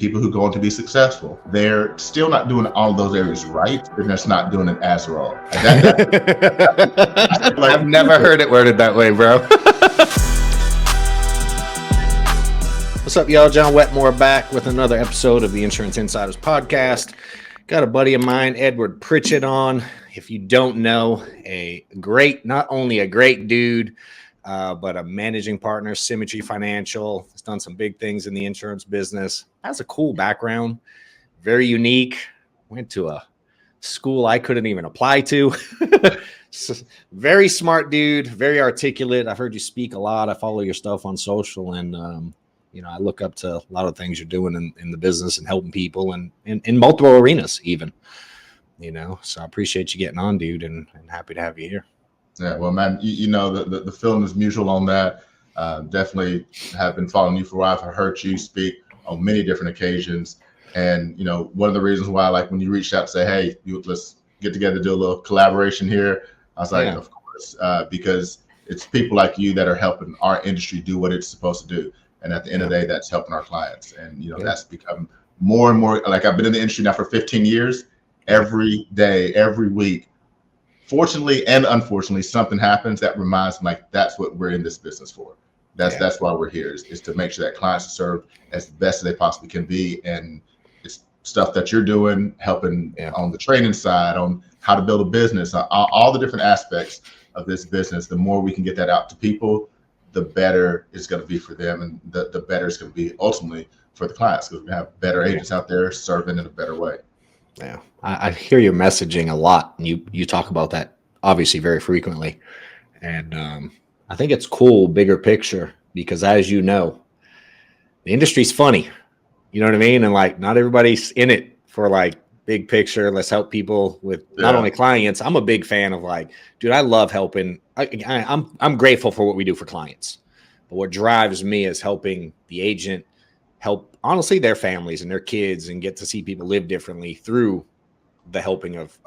people who go on to be successful, they're still not doing all of those areas right. They're just not doing it as well. I've never heard it worded that way, bro. What's up, y'all? John Wetmore back with another episode of the Insurance Insiders podcast. Got a buddy of mine, Edward Pritchett, on. If you don't know, not only a great dude, but a managing partner, Symmetry Financial. Has done some big things in the insurance business. Has a cool background, very unique. Went to a school I couldn't even apply to. Very smart dude, very articulate. I've heard you speak a lot. I follow your stuff on social, and I look up to a lot of things you're doing in the business and helping people and in multiple arenas even. So I appreciate you getting on, dude, and happy to have you here. Yeah, well, man, the feeling is mutual on that. Definitely have been following you for a while. I've heard you speak on many different occasions. And, one of the reasons why, like when you reached out to say, hey, let's get together, do a little collaboration here. I was like, yeah. Of course, because it's people like you that are helping our industry do what it's supposed to do. And at the end of the day, that's helping our clients. And, that's become more and more, like I've been in the industry now for 15 years, every day, every week. Fortunately and unfortunately, something happens that reminds me, like, that's what we're in this business for. That's why we're here, is to make sure that clients are served as best as they possibly can be. And it's stuff that you're doing, helping on the training side, on how to build a business, all the different aspects of this business. The more we can get that out to people, the better it's going to be for them, and the better it's going to be ultimately for the clients, because we have better agents out there serving in a better way. Yeah, I hear your messaging a lot, and you talk about that obviously very frequently, and I think it's cool, bigger picture, because as you know, the industry's funny, you know what I mean, and like not everybody's in it for like big picture. Let's help people with not only clients. I'm a big fan of like, dude, I love helping. I'm grateful for what we do for clients, but what drives me is helping the agent help, honestly, their families and their kids, and get to see people live differently through the helping of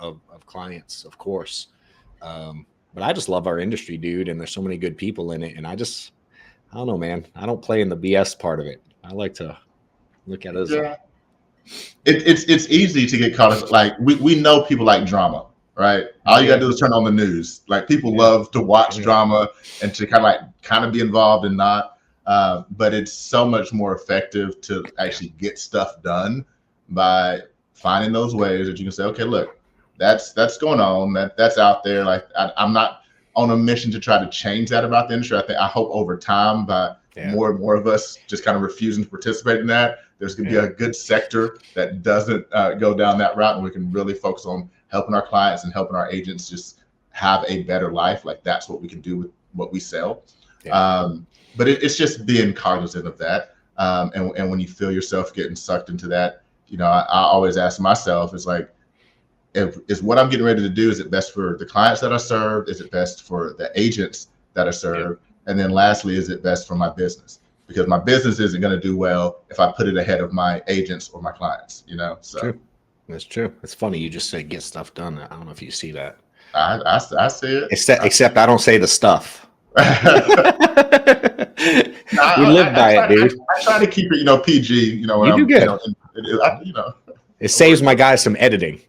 clients, of course. But I just love our industry, dude, and there's so many good people in it. And I don't know, man. I don't play in the BS part of it. I like to look at it as it's easy to get caught up. Like we know people like drama, right? All you gotta do is turn on the news. Like people love to watch drama and to kind of be involved and not. But it's so much more effective to actually get stuff done by finding those ways that you can say, okay, look, that's going on. That's out there. Like I'm not on a mission to try to change that about the industry. I hope over time, by more and more of us just kind of refusing to participate in that, there's going to be a good sector that doesn't go down that route, and we can really focus on helping our clients and helping our agents just have a better life. Like that's what we can do with what we sell. But it's just being cognizant of that. And when you feel yourself getting sucked into that, I always ask myself, it's like, is what I'm getting ready to do, is it best for the clients that are served? Is it best for the agents that are served? And then lastly, is it best for my business? Because my business isn't going to do well if I put it ahead of my agents or my clients, So true. That's true. It's funny. You just said get stuff done. I don't know if you see that. I see it. Except I don't say the stuff. We live by it, dude. I try to keep it, PG. You do good. It saves my guys some editing.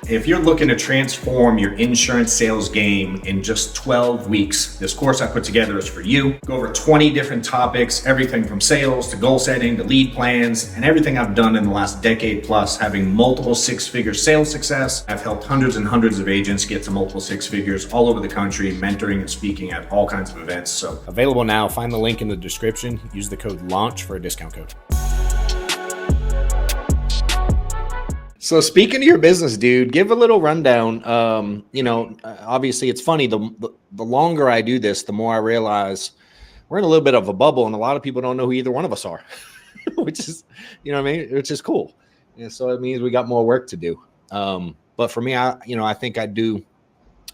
If you're looking to transform your insurance sales game in just 12 weeks, this course I put together is for you. Go over 20 different topics, everything from sales to goal setting to lead plans, and everything I've done in the last decade plus, having multiple six-figure sales success. I've helped hundreds and hundreds of agents get to multiple six figures all over the country, mentoring and speaking at all kinds of events. So available now. Find the link in the description. Use the code LAUNCH for a discount code. So speaking of your business, dude, give a little rundown. Obviously it's funny. The longer I do this, the more I realize we're in a little bit of a bubble, and a lot of people don't know who either one of us are, which is, which is cool. And so it means we got more work to do. But for me, I think I do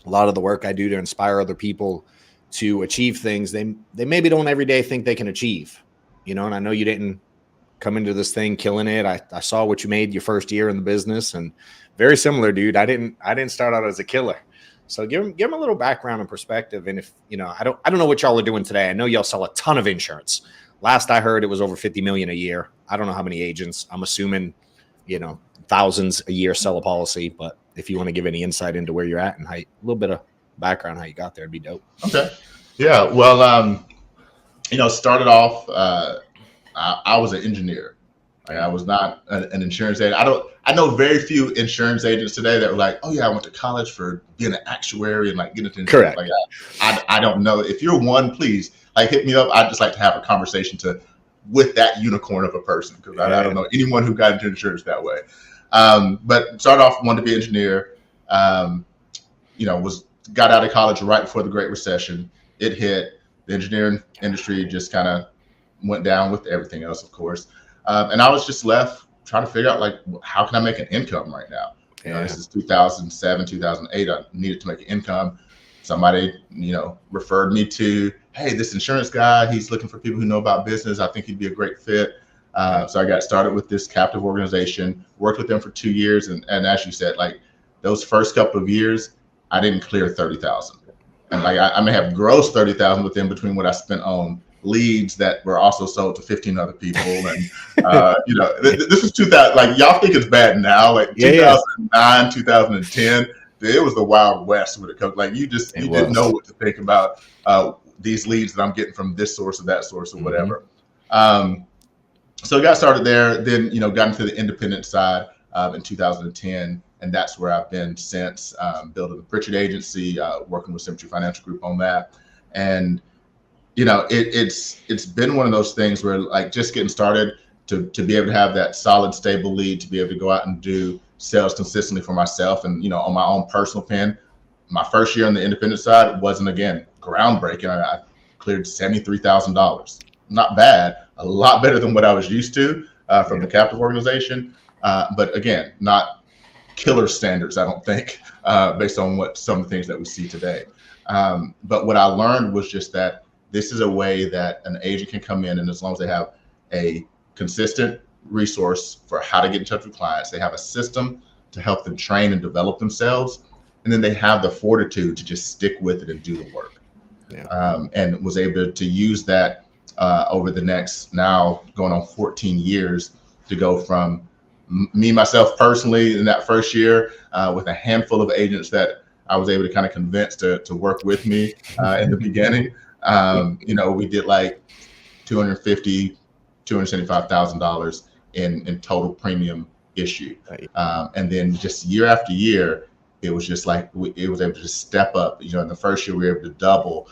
a lot of the work I do to inspire other people to achieve things they maybe don't every day think they can achieve, and I know you didn't come into this thing killing it. I saw what you made your first year in the business, and very similar, dude. I didn't start out as a killer. So give them a little background and perspective. And if, I don't know what y'all are doing today. I know y'all sell a ton of insurance. last I heard, it was over 50 million a year. I don't know how many agents. I'm assuming, thousands a year sell a policy. But if you want to give any insight into where you're at and a little bit of background how you got there, it'd be dope. Okay. Yeah. Well, started off. I was an engineer. I was not an insurance agent. I know very few insurance agents today that were like, oh yeah, I went to college for being an actuary and like getting into insurance. Correct. Like I don't know. If you're one, please like hit me up. I'd just like to have a conversation with that unicorn of a person, because I don't know anyone who got into insurance that way. But started off, wanted to be an engineer. Got out of college right before the Great Recession. It hit. The engineering industry just kind of went down with everything else, of course. And I was just left trying to figure out, like, how can I make an income right now? This is 2007, 2008. I needed to make an income. Somebody, referred me to, hey, this insurance guy, he's looking for people who know about business. I think he'd be a great fit. So I got started with this captive organization, worked with them for 2 years. And as you said, like those first couple of years, I didn't clear 30,000. And like, I may have grossed 30,000 with them between what I spent on leads that were also sold to 15 other people. And, this is 2000, like y'all think it's bad now, like 2009, 2010, it was the Wild West when it comes, like you didn't know what to think about these leads that I'm getting from this source or that source or whatever. So I got started there, then, got into the independent side in 2010. And that's where I've been since, building the Pritchett agency, working with Symmetry Financial Group on that. And, it's been one of those things where, like, just getting started to be able to have that solid, stable lead, to be able to go out and do sales consistently for myself and, on my own personal pen. My first year on the independent side wasn't, again, groundbreaking. I cleared $73,000. Not bad, a lot better than what I was used to from the captive organization. But again, not killer standards, I don't think, based on some of the things that we see today. But what I learned was just that this is a way that an agent can come in, and as long as they have a consistent resource for how to get in touch with clients, they have a system to help them train and develop themselves, and then they have the fortitude to just stick with it and do the work. And was able to use that over the next, now going on 14 years, to go from me, myself personally, in that first year, with a handful of agents that I was able to kind of convince to work with me in the beginning. We did like $250,000, $275,000 in total premium issue. And then just year after year, it was just like, it was able to just step up. In the first year, we were able to double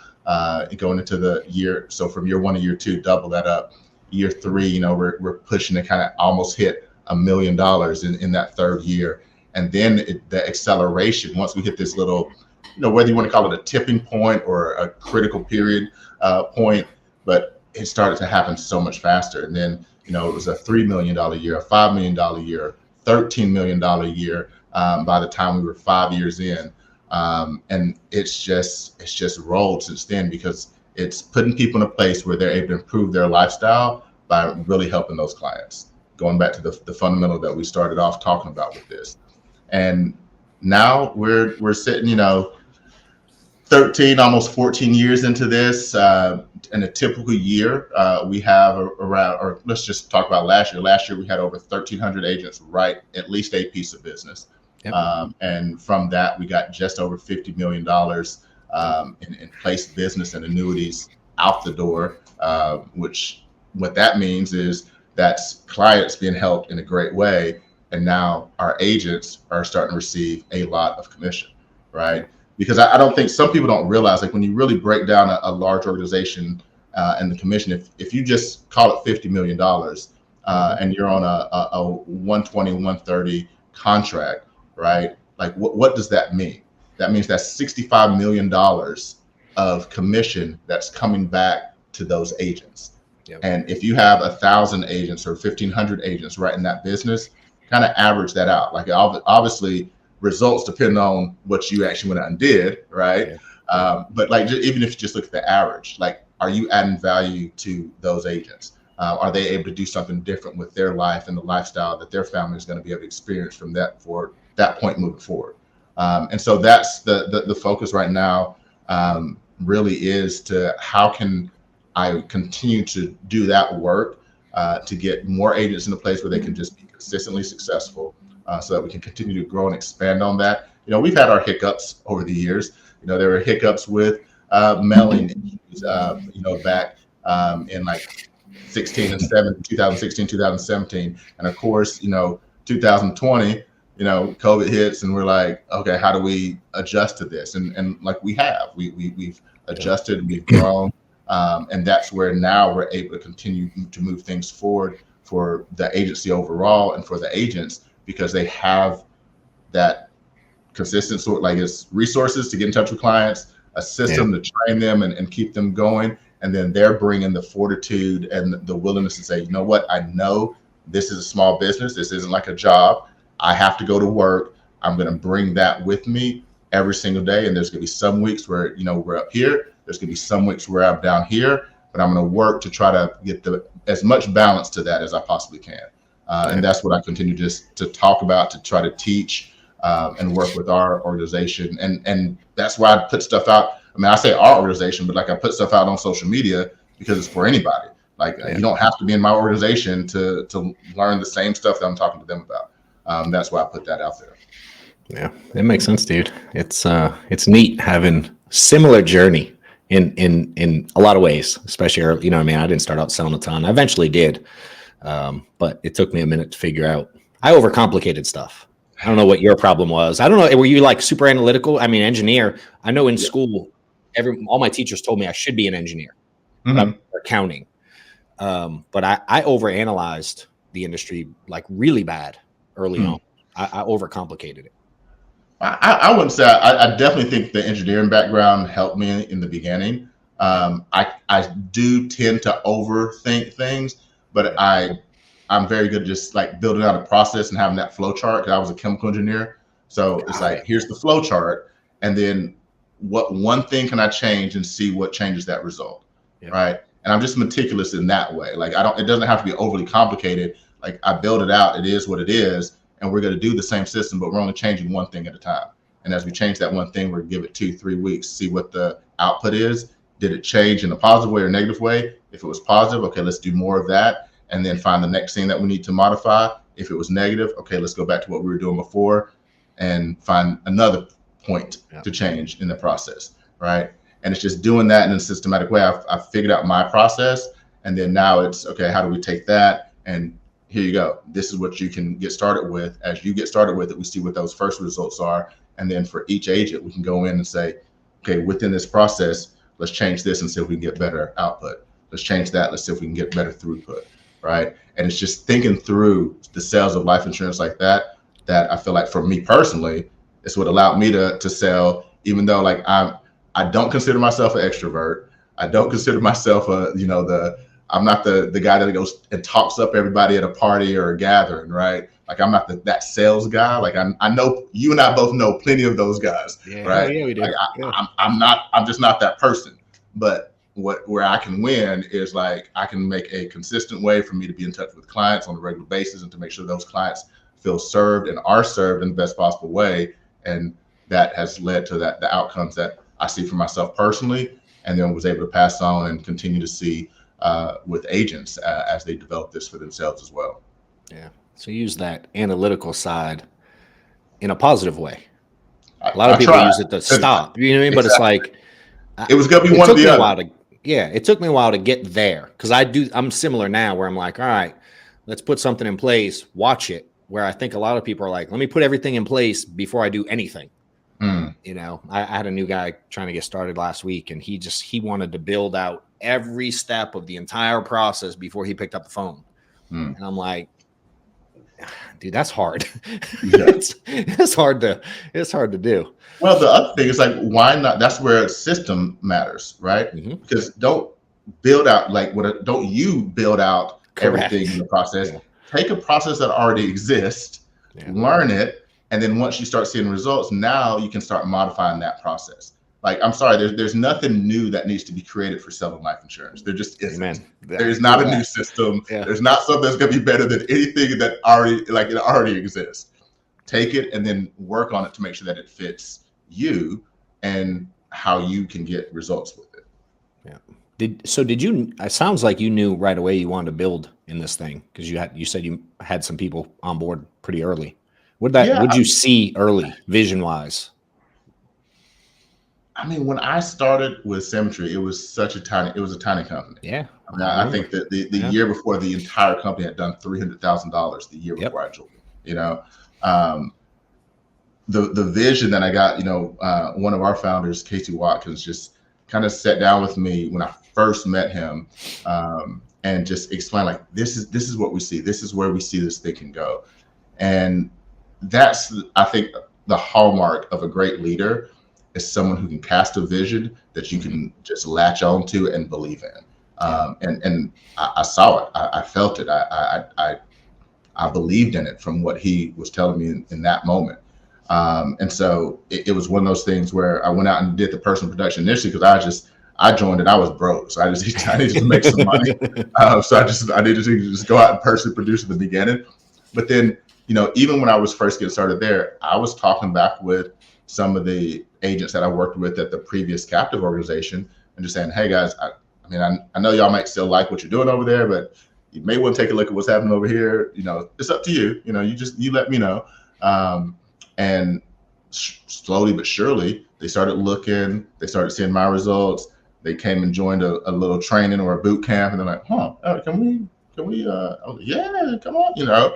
going into the year. So from year 1 to year 2, double that up. Year 3, we're pushing to kind of almost hit $1 million in that third year. And then the acceleration, once we hit this little, whether you want to call it a tipping point or a critical period point, but it started to happen so much faster. And then, it was a $3 million year, a $5 million year, $13 million year by the time we were 5 years in. And it's just rolled since then, because it's putting people in a place where they're able to improve their lifestyle by really helping those clients. Going back to the fundamental that we started off talking about with this. And now we're sitting, 13, almost 14 years into this. In a typical year, we have around, or let's just talk about last year. Last year, we had over 1,300 agents write at least a piece of business. And from that, we got just over $50 million in placed business and annuities out the door, which what that means is that's clients being helped in a great way. And now our agents are starting to receive a lot of commission, right? Because I don't think, some people don't realize, like when you really break down a large organization and the commission, if you just call it $50 million and you're on a 120, 130 contract, right? Like what does that mean? That means that's $65 million of commission that's coming back to those agents. And if you have 1,000 agents or 1,500 agents right in that business, kind of average that out. Like obviously results depend on what you actually went out and did, right? But like, even if you just look at the average, like, are you adding value to those agents? Are they able to do something different with their life and the lifestyle that their family is going to be able to experience from that for that point moving forward? And so that's the focus right now, really is to how can I continue to do that work to get more agents in a place where they can just be consistently successful, so that we can continue to grow and expand on that. We've had our hiccups over the years. There were hiccups with mailing issues, back in like 2016, 2017. And of course, 2020, COVID hits and we're like, okay, how do we adjust to this? And like we've adjusted, we've grown. And that's where now we're able to continue to move things forward for the agency overall and for the agents, because they have that consistent sort, like it's resources to get in touch with clients, a system to train them and keep them going. And then they're bringing the fortitude and the willingness to say, you know what, I know this is a small business. This isn't like a job. I have to go to work. I'm going to bring that with me every single day. And there's going to be some weeks where, we're up here. There's going to be some weeks where I'm down here, but I'm going to work to try to get as much balance to that as I possibly can. And that's what I continue just to talk about, to try to teach and work with our organization. And that's why I put stuff out. I mean, I say our organization, but like I put stuff out on social media because it's for anybody. Like you don't have to be in my organization to learn the same stuff that I'm talking to them about. That's why I put that out there. Yeah, it makes sense, dude. It's neat having similar journey in a lot of ways, especially early, I didn't start out selling a ton. I eventually did. But it took me a minute to figure out. I overcomplicated stuff. I don't know what your problem was. I don't know. Were you like super analytical? I mean, engineer. I know in school, all my teachers told me I should be an engineer, accounting. But I overanalyzed the industry like really bad early on. I overcomplicated it. I wouldn't say. I definitely think the engineering background helped me in the beginning. I do tend to overthink things, but I'm very good at just like building out a process and having that flow chart, because I was a chemical engineer. So it's like, here's the flow chart. And then what one thing can I change and see what changes that result, right? And I'm just meticulous in that way. Like it doesn't have to be overly complicated. Like I build it out, it is what it is. And we're going to do the same system, but we're only changing one thing at a time. And as we change that one thing, we're going to give it 2-3 weeks, see what the output is. Did it change in a positive way or negative way? If it was positive, okay, let's do more of that. And then find the next thing that we need to modify. If it was negative, okay, let's go back to what we were doing before and find another point to change in the process, right? And it's just doing that in a systematic way. I've figured out my process, and then now it's, okay, how do we take that? And here you go. This is what you can get started with. As you get started with it, we see what those first results are. And then for each agent, we can go in and say, okay, within this process, let's change this and see if we can get better output. Let's change that. Let's see if we can get better throughput. Right. And it's just thinking through the sales of life insurance like that I feel like for me personally, it's what allowed me to sell, even though like I don't consider myself an extrovert. I don't consider myself I'm not the guy that goes and talks up everybody at a party or a gathering. Right. Like I'm not that sales guy. Like I know you and I both know plenty of those guys. Right. Yeah, we do. Like I'm just not that person. But where I can win is like I can make a consistent way for me to be in touch with clients on a regular basis and to make sure those clients feel served and are served in the best possible way. And that has led to the outcomes that I see for myself personally, and then was able to pass on and continue to see with agents as they develop this for themselves as well. Yeah. So use that analytical side in a positive way. A lot of people use it to stop, you know what I mean? But it's like, it was going to be one or the other. It took me a while to get there, because I'm similar now where I'm like, all right, let's put something in place, watch it, where I think a lot of people are like, let me put everything in place before I do anything. I had a new guy trying to get started last week, and he wanted to build out every step of the entire process before he picked up the phone. And I'm like, dude, that's hard. It's hard to do. Well, the other thing is like, why not? That's where a system matters, right? Because don't build out don't you build out everything in the process. Take a process that already exists, learn it, and then once you start seeing results, now you can start modifying that process. Like, I'm sorry, there's nothing new that needs to be created for selling life insurance. There just isn't. There's not a new system. There's not something that's going to be better than anything that already exists. Take it and then work on it to make sure that it fits you and how you can get results with it. Yeah. Did you? It sounds like you knew right away you wanted to build in this thing because you said you had some people on board pretty early. Yeah, Would you see early vision wise? I mean, when I started with Symmetry, it was a tiny company. Yeah, I mean, I think that the Yeah. year before, the entire company had done $300,000 the year Yep. before I joined. You know, the vision that I got, one of our founders, Casey Watkins, just kind of sat down with me when I first met him, and just explained, like, this is what we see. This is where we see this thing can go. And that's, I think, the hallmark of a great leader is someone who can cast a vision that you can just latch on to and believe in. And I saw it. I felt it. I believed in it from what he was telling me in that moment. And so it was one of those things where I went out and did the personal production initially because I joined and I was broke. So I needed to make some money. So I needed to just go out and personally produce at the beginning. But then, even when I was first getting started there, I was talking back with some of the agents that I worked with at the previous captive organization and just saying, hey guys, I know y'all might still like what you're doing over there, but you may want to take a look at what's happening over here. It's up to you. You let me know. And slowly but surely, they started looking. They started seeing my results. They came and joined a little training or a boot camp, and they're like, can we? I was like, yeah, come on,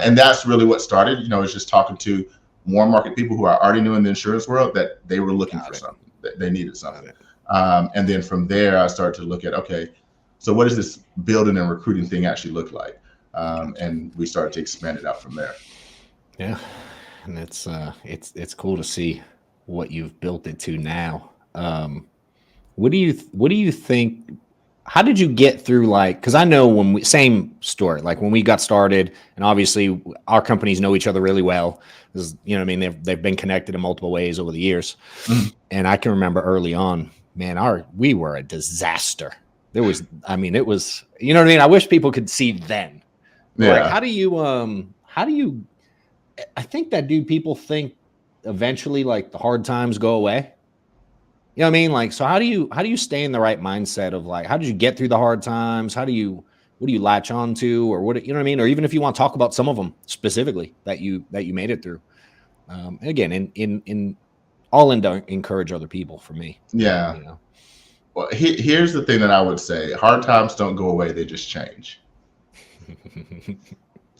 and that's really what started. It's just talking to more market people who are already new in the insurance world that they were looking for something, that they needed something. And then from there, I started to look at, okay, so what does this building and recruiting thing actually look like? And we started to expand it out from there. Yeah. And it's cool to see what you've built it to now. What do you think? How did you get through, because I know same story, like when we got started, and obviously our companies know each other really well. They've been connected in multiple ways over the years. Mm-hmm. And I can remember early on, man, we were a disaster. It was, I wish people could see then. Yeah. Like, how do you, I think that, people think eventually like the hard times go away. You know what I mean? Like, so how do you stay in the right mindset of, like, how did you get through the hard times? What do you latch on to, or what, you know what I mean? Or even if you want to talk about some of them specifically that you made it through. And again, in all in to encourage other people for me. Yeah. Well, here's the thing that I would say: hard times don't go away; they just change.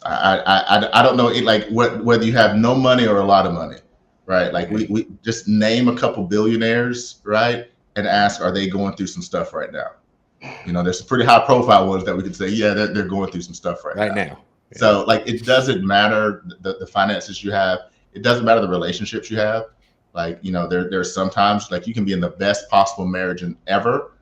I don't know, like, whether you have no money or a lot of money, right? Like, we just name a couple billionaires, right, and ask, are they going through some stuff right now? There's some pretty high profile ones that we could say, yeah, they're going through some stuff right now. Yeah. So, like, it doesn't matter the finances you have. It doesn't matter the relationships you have. Like, there's sometimes, like, you can be in the best possible marriage ever,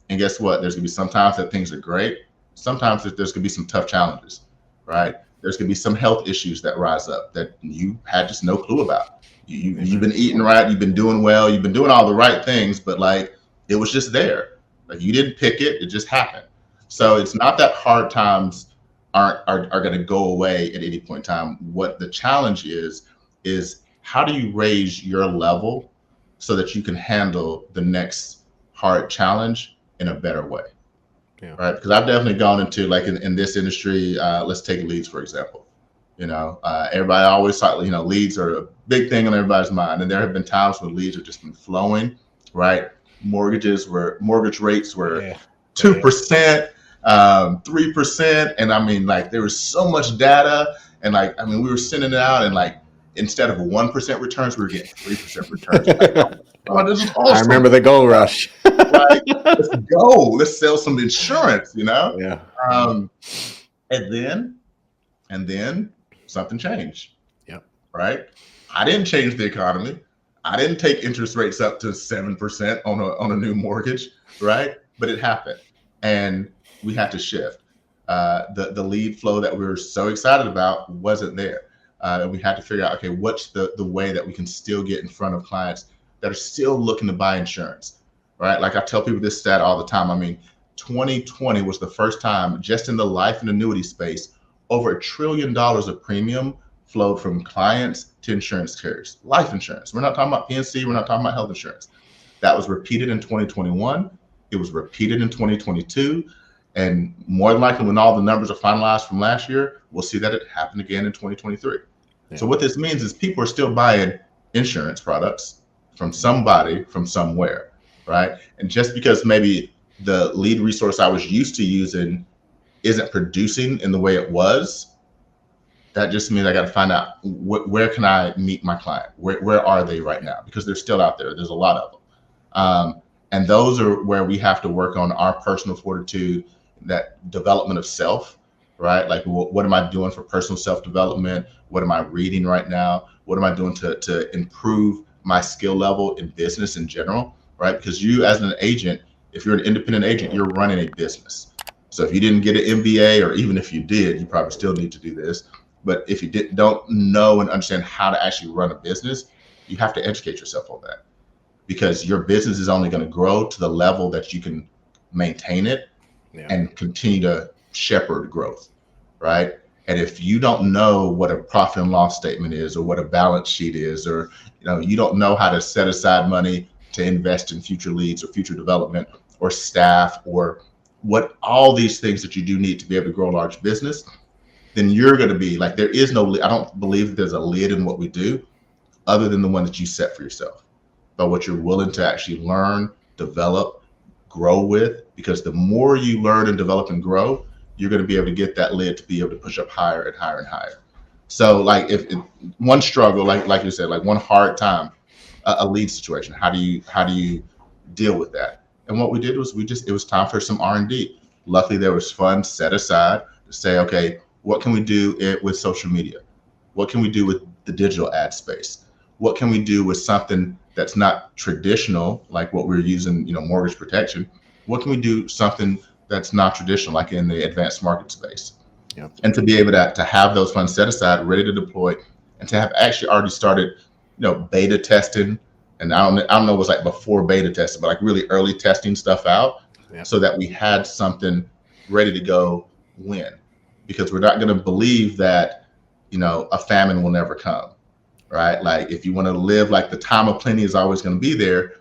and guess what? There's gonna be sometimes that things are great. Sometimes there's gonna be some tough challenges, right? There's gonna be some health issues that rise up that you had just no clue about. You've been eating right, you've been doing well, you've been doing all the right things, but, like, it was just there. Like, you didn't pick it just happened. So it's not that hard times are going to go away at any point in time. What the challenge is how do you raise your level so that you can handle the next hard challenge in a better way? Yeah. Right? Because I've definitely gone into, like, in this industry, let's take leads, for example. Everybody always thought, leads are a big thing on everybody's mind. And there have been times when leads have just been flowing, right? Mortgage rates were 2%, 3%. And like, there was so much data, and, like, we were sending it out, and, like, instead of 1% returns, we were getting 3% returns. Like, oh, this is awesome. I remember the gold rush. Right? Let's go. Let's sell some insurance, Yeah. And then something changed. Yep. Right? I didn't change the economy. I didn't take interest rates up to 7% on a new mortgage, right? But it happened, and we had to shift. The lead flow that we were so excited about wasn't there. And we had to figure out, okay, what's the way that we can still get in front of clients that are still looking to buy insurance, right? Like, I tell people this stat all the time. 2020 was the first time, just in the life and annuity space, over $1 trillion of premium flowed from clients to insurance carriers. Life insurance. We're not talking about PNC. We're not talking about health insurance. That was repeated in 2021. It was repeated in 2022. And more than likely, when all the numbers are finalized from last year, we'll see that it happened again in 2023. Yeah. So what this means is people are still buying insurance products from somebody from somewhere, right? And just because maybe the lead resource I was used to using isn't producing in the way it was, that just means I got to find out where can I meet my client? Where are they right now? Because they're still out there. There's a lot of them. And those are where we have to work on our personal fortitude, that development of self, right? Like, what am I doing for personal self-development? What am I reading right now? What am I doing to improve my skill level in business in general, right? Because you as an agent, if you're an independent agent, you're running a business. So if you didn't get an MBA, or even if you did, you probably still need to do this. But if you don't know and understand how to actually run a business, you have to educate yourself on that, because your business is only going to grow to the level that you can maintain it and continue to shepherd growth, right? And if you don't know what a profit and loss statement is, or what a balance sheet is, or you don't know how to set aside money to invest in future leads or future development or staff, or what all these things that you do need to be able to grow a large business, then you're going to be like, there is no, I don't believe that there's a lid in what we do other than the one that you set for yourself, but what you're willing to actually learn, develop, grow with. Because the more you learn and develop and grow, you're going to be able to get that lid to be able to push up higher and higher and higher. So like, if one struggle, like you said, like one hard time, a lead situation, how do you deal with that? And what we did was it was time for some R&D. Luckily, there was funds set aside to say, okay, what can we do with social media? What can we do with the digital ad space? What can we do with something that's not traditional, like what we're using, mortgage protection? What can we do something that's not traditional, like in the advanced market space? Yep. And to be able to have those funds set aside, ready to deploy, and to have actually already started, beta testing. And I don't know, it was like before beta testing, but like really early testing stuff out, so that we had something ready to go when. Because we're not going to believe that, a famine will never come, right? Like, if you want to live like the time of plenty is always going to be there,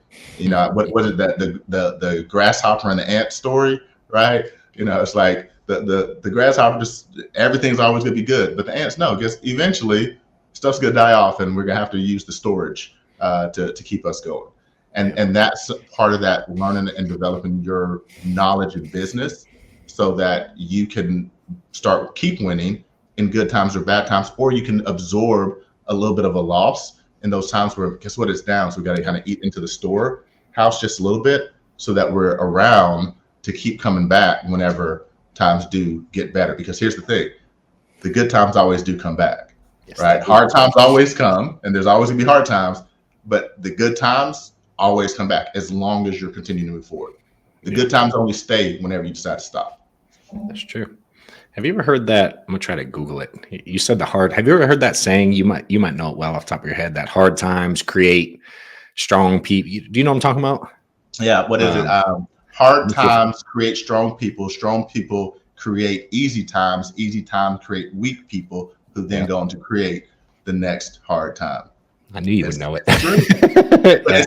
what was it, that the grasshopper and the ant story, right? It's like the grasshopper, just everything's always going to be good, but the ants know, guess eventually stuff's going to die off, and we're going to have to use the storage to keep us going. And that's part of that, learning and developing your knowledge in business, so that you can keep winning in good times or bad times, or you can absorb a little bit of a loss in those times where, guess what, it's down. So we got to kind of eat into the store house just a little bit, so that we're around to keep coming back whenever times do get better. Because here's the thing, the good times always do come back, right? Hard times always come, and there's always gonna be hard times, but the good times always come back as long as you're continuing to move forward. The good times only stay whenever you decide to stop. That's true. Have you ever heard that? I'm gonna try to Google it. You said have you ever heard that saying? You might know it well off the top of your head, that hard times create strong people. Do you know what I'm talking about? Yeah. What is it? Hard times create strong people create easy times create weak people, who then go on to create the next hard time. I knew you would know it. Because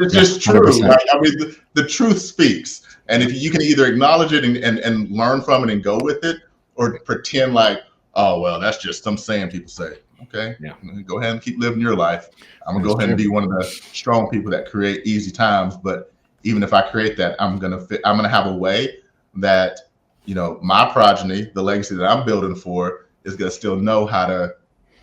it's just true. Right? I mean, the truth speaks. And if you can either acknowledge it and learn from it and go with it, or pretend like, oh, well, that's just some saying people say. Okay, go ahead and keep living your life. I'm gonna go ahead and be one of the strong people that create easy times. But even if I create that, I'm gonna have a way that, my progeny, the legacy that I'm building for, is gonna still know how to,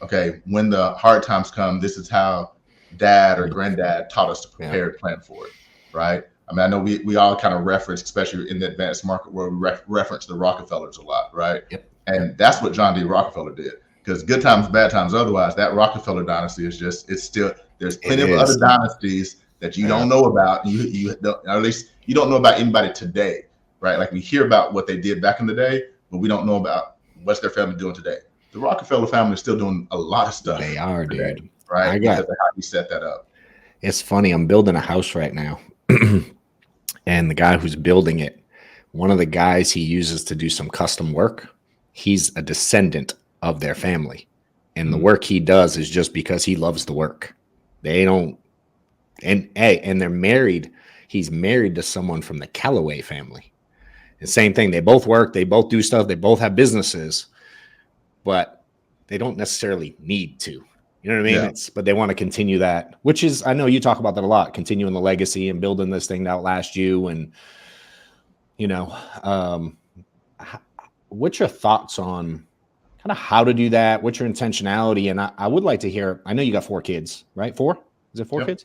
okay, when the hard times come, this is how dad or granddad taught us to prepare and plan for it, right? I mean, I know we all kind of reference, especially in the advanced market world, we reference the Rockefellers a lot, right? Yep. And that's what John D. Rockefeller did. Because good times, bad times, otherwise, that Rockefeller dynasty it's still, there's plenty of other dynasties that you don't know about. You don't, at least you don't know about anybody today, right? Like, we hear about what they did back in the day, but we don't know about what's their family doing today. The Rockefeller family is still doing a lot of stuff. They are, today, dude. Right? Because of how you set that up. It's funny. I'm building a house right now. And the guy who's building it, one of the guys he uses to do some custom work, he's a descendant of their family. And the work he does is just because he loves the work. They don't, and they're married. he's married to someone from the Callaway family. And same thing. They both work. They both do stuff. They both have businesses, but they don't necessarily need to. You know what I mean? Yeah. But they want to continue that, which is, I know you talk about that a lot, continuing the legacy and building this thing to outlast you. And, you know, what's your thoughts on kind of how to do that? What's your intentionality? And I would like to hear, I know you got 4 kids, right? 4? Is it 4 kids?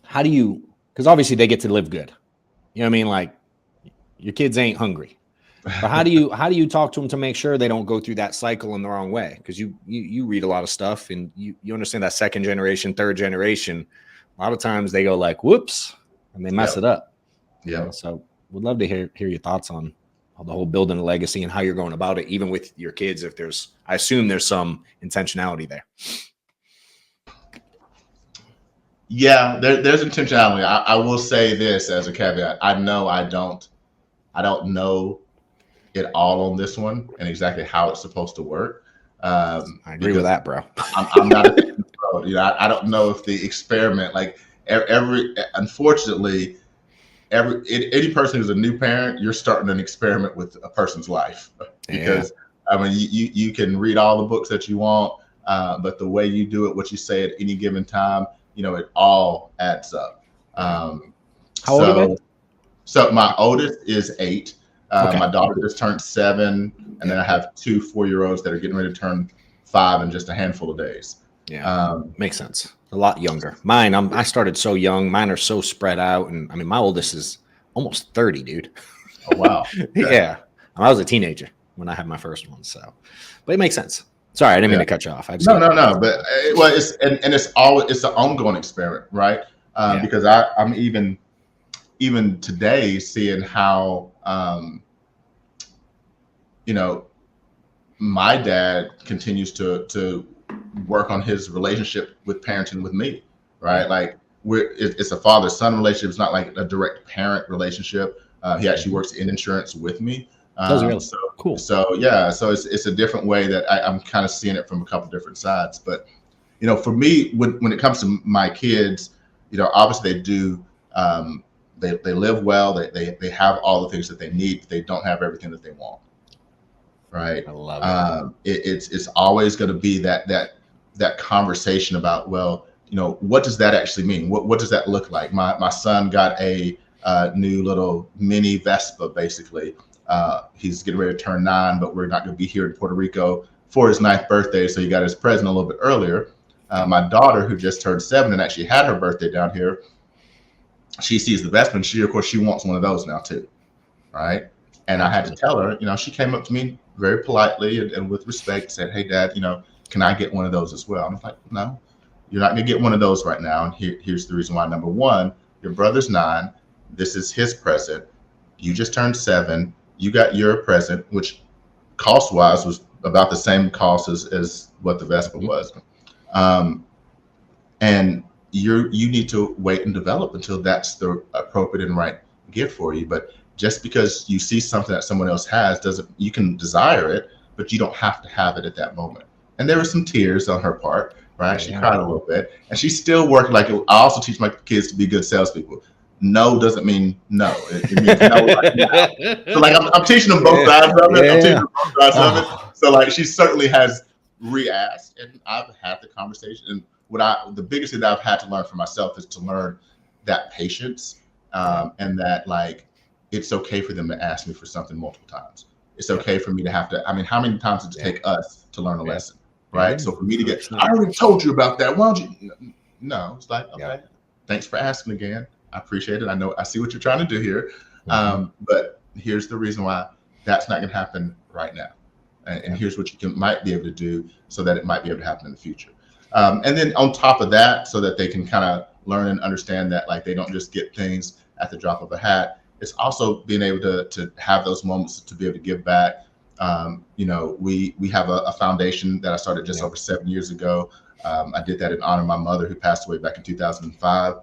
How do you, because obviously they get to live good. You know what I mean? Like your kids ain't hungry. But how do you talk to them to make sure they don't go through that cycle in the wrong way? Because you read a lot of stuff and you understand that second generation, third generation. A lot of times they go like, whoops, and they mess it up. Yeah. So would love to hear your thoughts on the whole building a legacy and how you're going about it, even with your kids. If there's, I assume there's some intentionality there. Yeah, there's intentionality. I will say this as a caveat. I don't know it all on this one and exactly how it's supposed to work. I agree with that, bro. I'm not a pro. You know, I don't know if the experiment, like unfortunately, any person who's a new parent, you're starting an experiment with a person's life because I mean, you can read all the books that you want, but the way you do it, what you say at any given time, you know, it all adds up. How old are they? So my oldest is 8. My daughter just turned 7, and then I have 2 4-year-olds that are getting ready to turn 5 in just a handful of days. Yeah, makes sense. A lot younger. Mine, I started so young. Mine are so spread out, and I mean, my oldest is almost 30, dude. Oh wow. Yeah, I was a teenager when I had my first one, so. But it makes sense. Sorry, I didn't mean to cut you off. No. But well, it's an ongoing experiment, right? Because I'm even today seeing how you know, my dad continues to work on his relationship with parenting with me, right? Like it's a father-son relationship. It's not like a direct parent relationship. He actually works in insurance with me. Really? So cool. So yeah, so it's a different way that I'm kind of seeing it from a couple different sides. But you know, for me, when it comes to my kids, you know, obviously they do. They live well. They have all the things that they need. They don't have everything that they want. Right. I love it. It's always going to be that conversation about, well, you know, what does that actually mean? What does that look like? My son got a new little mini Vespa, basically. He's getting ready to turn 9, but we're not going to be here in Puerto Rico for his 9th birthday. So he got his present a little bit earlier. My daughter, who just turned 7 and actually had her birthday down here, she sees the Vespa and she wants one of those now too. Right. And I had to tell her, you know, she came up to me very politely and with respect, said, "Hey, Dad, you know, can I get one of those as well?" And I was like, "No, you're not going to get one of those right now." And here's the reason why. Number one, your brother's 9. This is his present. You just turned 7. You got your present, which cost-wise was about the same cost as what the Vespa was. And you need to wait and develop until that's the appropriate and right gift for you. But just because you see something that someone else has you can desire it, but you don't have to have it at that moment. And there were some tears on her part, right? She cried a little bit, and she's still working. Like, I also teach my kids to be good salespeople. No doesn't mean no. It means no. Like, no. So like I'm teaching them both sides of it. I'm teaching them both sides of it. So like she certainly has re-asked, and I've had the conversation. And the biggest thing that I've had to learn for myself is to learn that patience, and that like, it's okay for them to ask me for something multiple times. It's okay for me to have to, I mean, how many times did it take us to learn a lesson, right? So for me to get, I already told you about that. Why don't you? No, it's like, okay, thanks for asking again. I appreciate it. I see what you're trying to do here. But here's the reason why that's not going to happen right now. And here's what you might be able to do so that it might be able to happen in the future. And then on top of that, so that they can kind of learn and understand that like they don't just get things at the drop of a hat. It's also being able to have those moments to be able to give back. You know, we have a foundation that I started just over 7 years ago. I did that in honor of my mother who passed away back in 2005.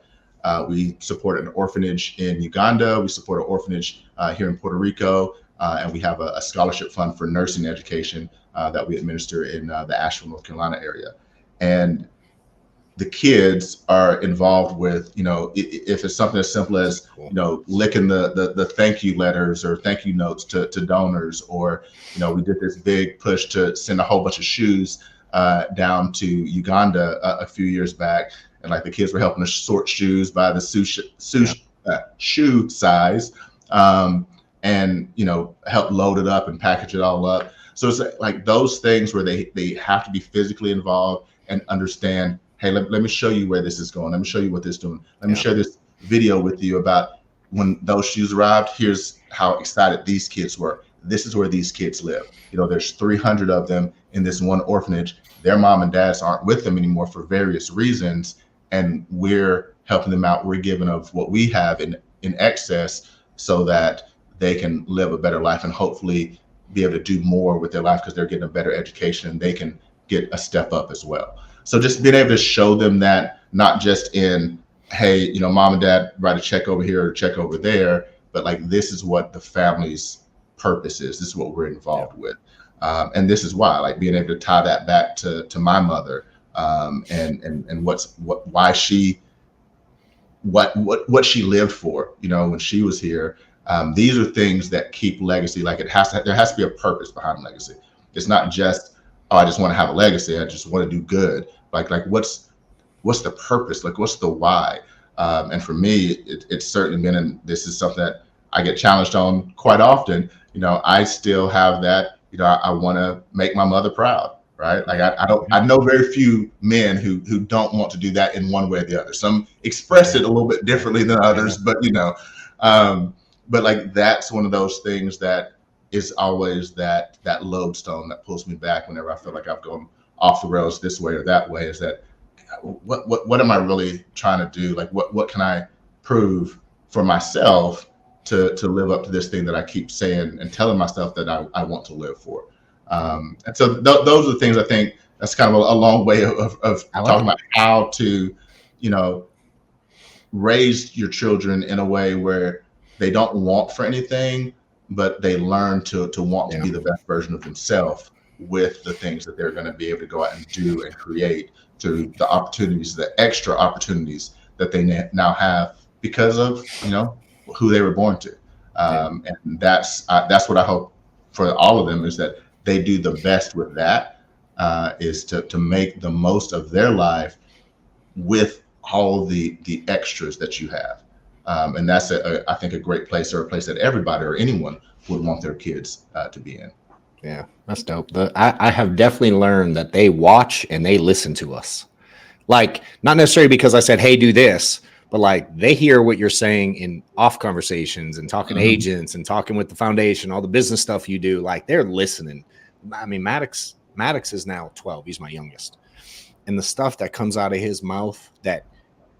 We support an orphanage in Uganda. We support an orphanage here in Puerto Rico. And we have a scholarship fund for nursing education that we administer in the Asheville, North Carolina area. And the kids are involved with, if it's something as simple as, Cool. licking the thank you letters or thank you notes to donors, or, we did this big push to send a whole bunch of shoes down to Uganda a few years back. And like the kids were helping us sort shoes by the shoe size, and, help load it up and package it all up. So it's like those things where they have to be physically involved and understand, hey, let me show you where this is going. Let me show you what this is doing. Let me share this video with you about when those shoes arrived. Here's how excited these kids were. This is where these kids live. There's 300 of them in this one orphanage. Their mom and dads aren't with them anymore for various reasons. And we're helping them out. We're giving of what we have in excess so that they can live a better life and hopefully be able to do more with their life because they're getting a better education and they can get a step up as well. So just being able to show them that, not just in, hey, mom and dad write a check over here or a check over there, but like, this is what the family's purpose is. This is what we're involved with. And this is why, like, being able to tie that back to my mother, and why she, what she lived for, when she was here. These are things that keep legacy. Like, there has to be a purpose behind legacy. It's not just, oh, I just want to have a legacy. I just want to do good. Like what's the purpose? Like, what's the why? And for me, it's certainly been, and this is something that I get challenged on quite often. I still have that, I want to make my mother proud, right? Like, I know very few men who don't want to do that in one way or the other. Some express it a little bit differently than others, but but like, that's one of those things that is always that lodestone that pulls me back whenever I feel like I've gone off the rails this way or that way, is that what am I really trying to do? Like, what can I prove for myself to live up to this thing that I keep saying and telling myself that I want to live for? And so those are the things I think. That's kind of a long way of talking about how to, raise your children in a way where they don't want for anything, but they learn to want to be the best version of themselves with the things that they're going to be able to go out and do and create, through the opportunities, the extra opportunities that they now have because of, who they were born to. And that's what I hope for all of them, is that they do the best with that, is to make the most of their life with all the extras that you have. And that's, I think, a great place, or a place that everybody or anyone would want their kids to be in. Yeah, that's dope. I have definitely learned that they watch and they listen to us. Like, not necessarily because I said, hey, do this, but like, they hear what you're saying in off conversations and talking to agents and talking with the foundation, all the business stuff you do. Like, they're listening. I mean, Maddox is now 12. He's my youngest. And the stuff that comes out of his mouth that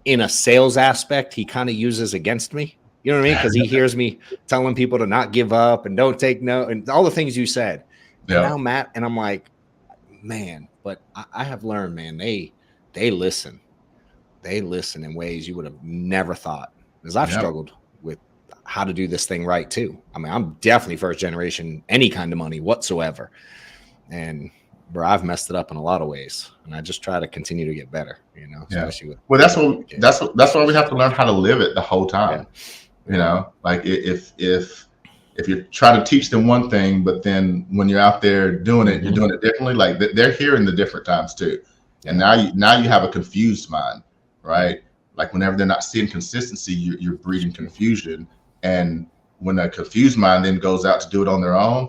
in a sales aspect, he kind of uses against me. You know what I mean? Because he hears me telling people to not give up and don't take no, and all the things you said. Yeah. And now Matt, and I'm like, man, but I have learned, man, they listen. They listen in ways you would have never thought. Because I've struggled with how to do this thing right too. I mean, I'm definitely first generation, any kind of money whatsoever. And bro, I've messed it up in a lot of ways, and I just try to continue to get better, especially with. Well, that's why we have to learn how to live it the whole time. Like, if you're trying to teach them one thing, but then when you're out there doing it, you're doing it differently. Like, they're hearing the different times too. And now you have a confused mind, right? Like, whenever they're not seeing consistency, you're breeding confusion. And when a confused mind then goes out to do it on their own,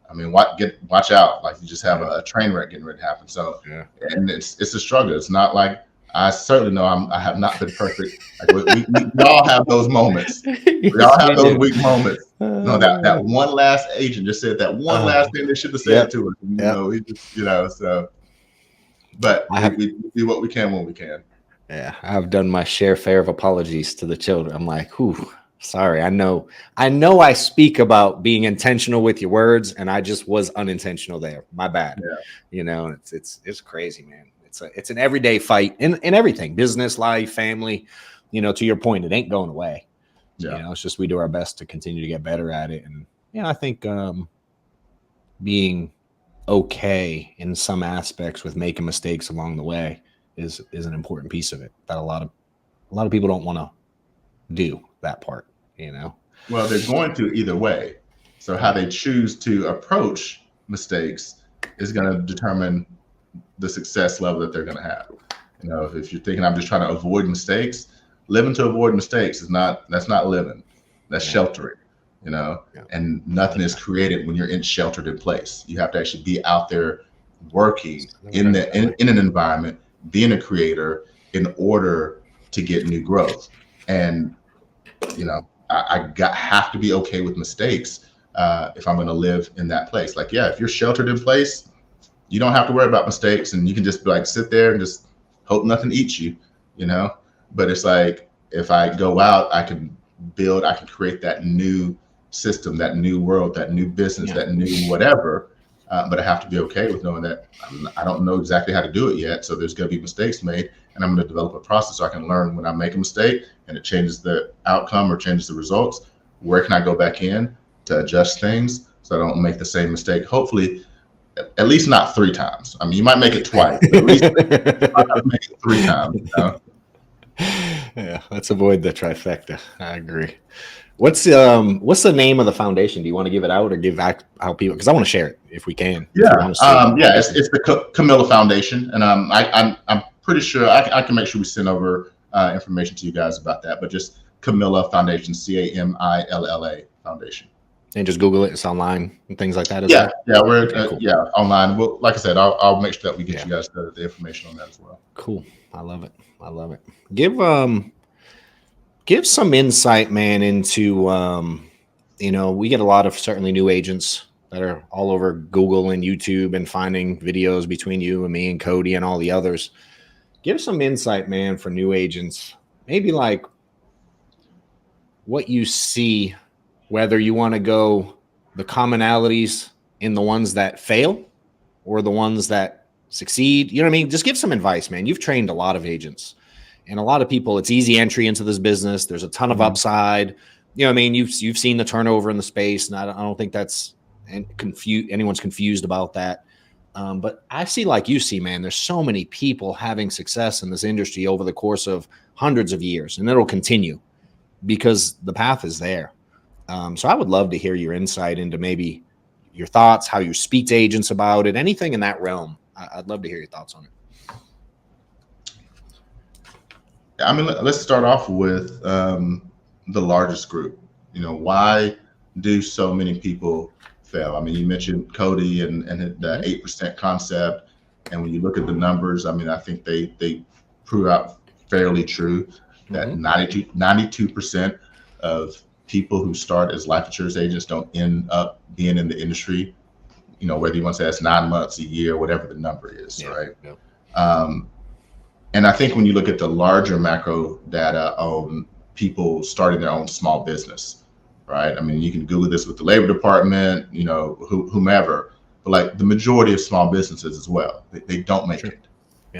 I mean, watch out. Like, you just have a train wreck getting ready to happen. So, and it's a struggle. It's not like, I certainly know I have not been perfect. Like, we all have those moments. We all have those weak moments. No, that one last agent just said that one last thing they should have said to us. So, but we do what we can when we can. Yeah, I've done my fair of apologies to the children. I'm like, whew. Sorry, I know I speak about being intentional with your words, and I just was unintentional there. My bad. Yeah. It's crazy, man. It's an everyday fight in everything, business, life, family. To your point, it ain't going away. Yeah. It's just we do our best to continue to get better at it. And I think being okay in some aspects with making mistakes along the way is an important piece of it that a lot of people don't want to do that part, you know. Well, they're going to either way. So how they choose to approach mistakes is going to determine the success level that they're going to have. You know, if you're thinking I'm just trying to avoid mistakes, living to avoid mistakes that's not living. That's sheltering, you know, and nothing is created when you're sheltered in place. You have to actually be out there working in an environment, being a creator in order to get new growth. And, you know, I have to be okay with mistakes if I'm going to live in that place. Like, yeah, if you're sheltered in place, you don't have to worry about mistakes, and you can just like sit there and just hope nothing eats you, you know. But it's like, if I go out, I can create that new system, that new world, that new business, that new whatever. But I have to be okay with knowing that I don't know exactly how to do it yet. So there's going to be mistakes made, and I'm going to develop a process so I can learn when I make a mistake and it changes the outcome or changes the results. Where can I go back in to adjust things so I don't make the same mistake? Hopefully, at least not 3 times. I mean, you might make it twice, but at least make it 3 times. You know? Yeah, let's avoid the trifecta. I agree. What's the name of the foundation? Do you want to give it out or give back how people? Because I want to share it if we can. Yeah, it's the Camilla Foundation, and I'm pretty sure I can make sure we send over information to you guys about that. But just Camilla Foundation, Camilla Foundation. And just Google it. It's online and things like that. We're cool. Online. Well, like I said, I'll make sure that we get you guys the information on that as well. Cool. I love it. Give some insight, man, into you know, we get a lot of certainly new agents that are all over Google and YouTube and finding videos between you and me and Cody and all the others. Give some insight, man, for new agents. Maybe like what you see, whether you want to go the commonalities in the ones that fail or the ones that succeed. You know what I mean? Just give some advice, man. You've trained a lot of agents and a lot of people. It's easy entry into this business. There's a ton of upside. You know what I mean? You've seen the turnover in the space, and I don't think that's anyone's confused about that. But I see, like you see, man, there's so many people having success in this industry over the course of hundreds of years, and it'll continue because the path is there. So I would love to hear your insight into maybe your thoughts, how you speak to agents about it, anything in that realm. I'd love to hear your thoughts on it. I mean, let's start off with the largest group. You know, why do so many people fail? I mean, you mentioned Cody and the 8% concept. And when you look at the numbers, I mean, I think they prove out fairly true that 92% of people who start as life insurance agents don't end up being in the industry, you know, whether you want to say that's 9 months, a year, whatever the number is, right? Yeah. And I think when you look at the larger macro data on people starting their own small business, right? I mean, you can Google this with the Labor Department, you know, whomever, but like the majority of small businesses as well, they don't make it,